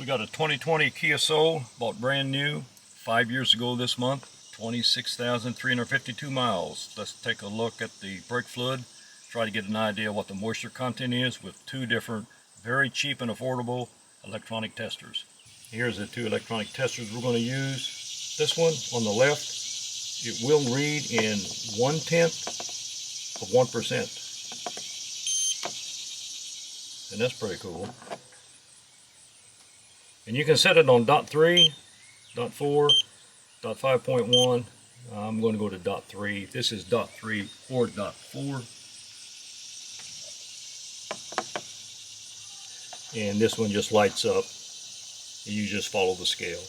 We got a 2020 Kia Soul, bought brand new 5 years ago this month, 26,352 miles. Let's take a look at the brake fluid, try to get an idea what the moisture content is with two different very cheap and affordable electronic testers. Here's the two electronic testers we're going to use. This one on the left, it will read in 1/10 of 1%. And that's pretty cool. And you can set it on .3, .4, .5.1. I'm going to go to .3. This is .3 or .4. And this one just lights up. And you just follow the scale.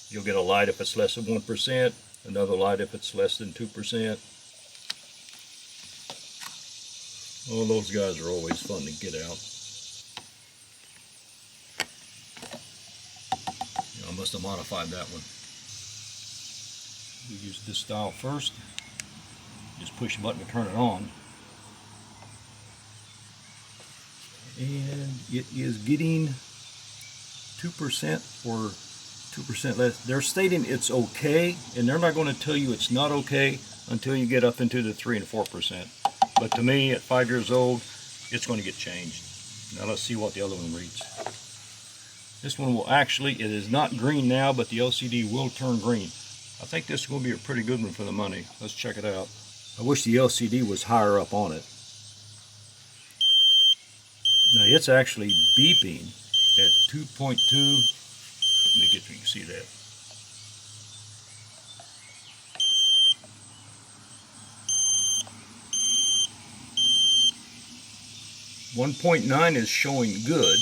You'll get a light if it's less than 1%, another light if it's less than 2%. Oh, those guys are always fun to get out. I must have modified that one. We use this style first. Just push the button to turn it on. And it is getting 2% or 2% less. They're stating it's okay, and they're not going to tell you it's not okay until you get up into the 3 and 4%. But to me, at 5 years old, it's going to get changed. Now let's see what the other one reads. This one will actually, it is not green now, but the LCD will turn green. I think this is going to be a pretty good one for the money. Let's check it out. I wish the LCD was higher up on it. Now it's actually beeping at 2.2. Let me get so you can see that. .9 is showing good.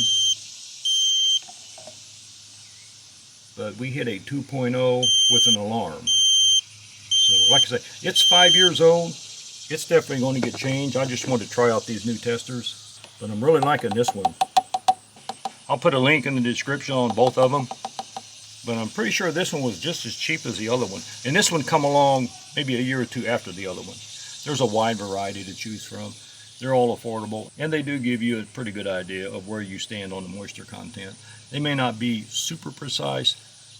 But we hit a 2.0 with an alarm. So like I say, it's 5 years old. It's definitely going to get changed. I just wanted to try out these new testers. But I'm really liking this one. I'll put a link in the description on both of them. But I'm pretty sure this one was just as cheap as the other one. And this one come along maybe a year or two after the other one. There's a wide variety to choose from. They're all affordable. And they do give you a pretty good idea of where you stand on the moisture content. They may not be super precise,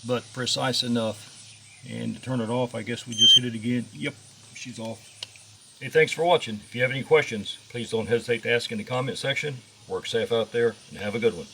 but precise enough. And to turn it off, I guess we just hit it again. Yep, she's off. Hey, thanks for watching. If you have any questions, please don't hesitate to ask in the comment section. Work safe out there and have a good one.